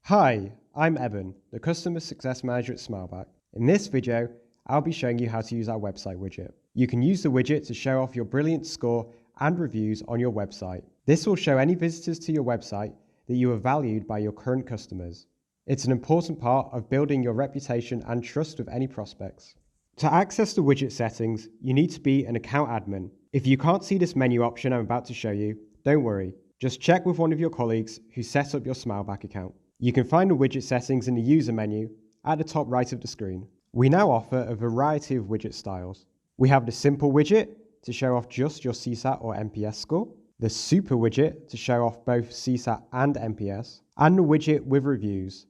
Hi, I'm Eben, the Customer Success Manager at Smileback. In this video, I'll be showing you how to use our website widget. You can use the widget to show off your brilliant score and reviews on your website. This will show any visitors to your website that you are valued by your current customers. It's an important part of building your reputation and trust with any prospects. To access the widget settings, you need to be an account admin. If you can't see this menu option I'm about to show you, don't worry. Just check with one of your colleagues who set up your Smileback account. You can find the widget settings in the user menu at the top right of the screen. We now offer a variety of widget styles. We have the simple widget to show off just your CSAT or NPS score, the super widget to show off both CSAT and NPS, and the widget with reviews.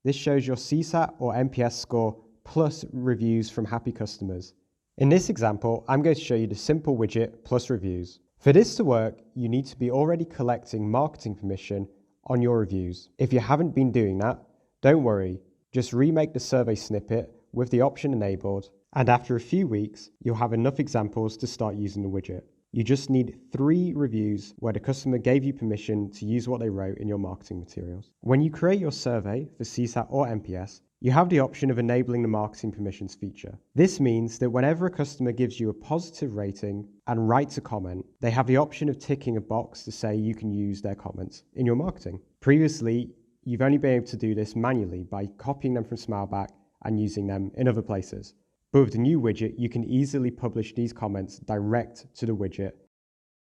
This shows your CSAT or NPS score plus reviews from happy customers. In this example, I'm going to show you the simple widget plus reviews. For this to work, you need to be already collecting marketing permission on your reviews. If you haven't been doing that, don't worry, just remake the survey snippet with the option enabled, and after a few weeks, you'll have enough examples to start using the widget. You just need 3 reviews where the customer gave you permission to use what they wrote in your marketing materials. When you create your survey for CSAT or NPS, you have the option of enabling the marketing permissions feature. This means that whenever a customer gives you a positive rating and writes a comment, they have the option of ticking a box to say you can use their comments in your marketing. Previously, you've only been able to do this manually by copying them from Smileback and using them in other places. But with the new widget, you can easily publish these comments direct to the widget.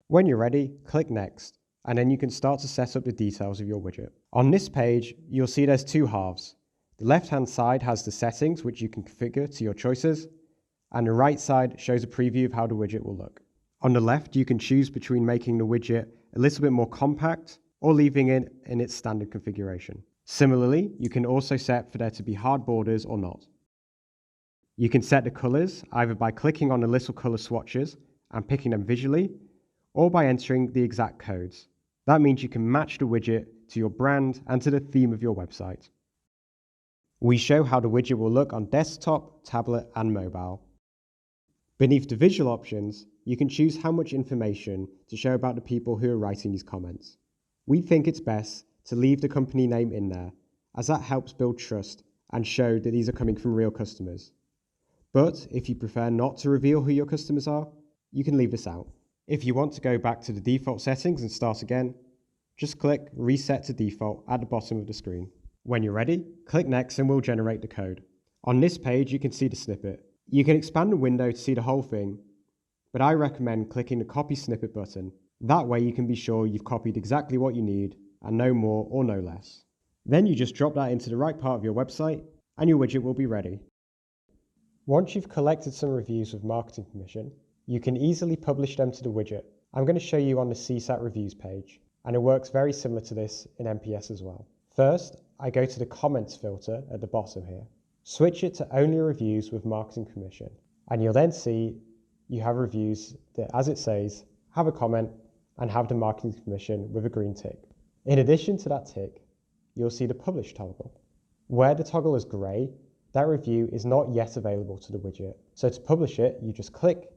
When you're ready, click Next, and then you can start to set up the details of your widget. On this page, you'll see there's 2 halves. The left-hand side has the settings which you can configure to your choices, and the right side shows a preview of how the widget will look. On the left, you can choose between making the widget a little bit more compact or leaving it in its standard configuration. Similarly, you can also set for there to be hard borders or not. You can set the colors either by clicking on the little color swatches and picking them visually, or by entering the exact codes. That means you can match the widget to your brand and to the theme of your website. We show how the widget will look on desktop, tablet, and mobile. Beneath the visual options, you can choose how much information to show about the people who are writing these comments. We think it's best to leave the company name in there, as that helps build trust and show that these are coming from real customers. But if you prefer not to reveal who your customers are, you can leave this out. If you want to go back to the default settings and start again, just click Reset to Default at the bottom of the screen. When you're ready, click Next and we'll generate the code. On this page, you can see the snippet. You can expand the window to see the whole thing, but I recommend clicking the Copy Snippet button. That way you can be sure you've copied exactly what you need and no more or no less. Then you just drop that into the right part of your website and your widget will be ready. Once you've collected some reviews with marketing permission, you can easily publish them to the widget. I'm going to show you on the CSAT reviews page, and it works very similar to this in NPS as well. First, I go to the comments filter at the bottom here. Switch it to only reviews with marketing permission, and you'll then see you have reviews that, as it says, have a comment and have the marketing permission with a green tick. In addition to that tick, you'll see the publish toggle. Where the toggle is grey, that review is not yet available to the widget. So to publish it, you just click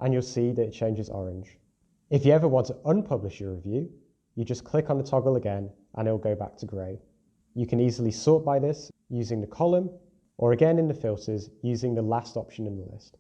and you'll see that it changes orange. If you ever want to unpublish your review, you just click on the toggle again and it'll go back to grey. You can easily sort by this using the column, or again in the filters using the last option in the list.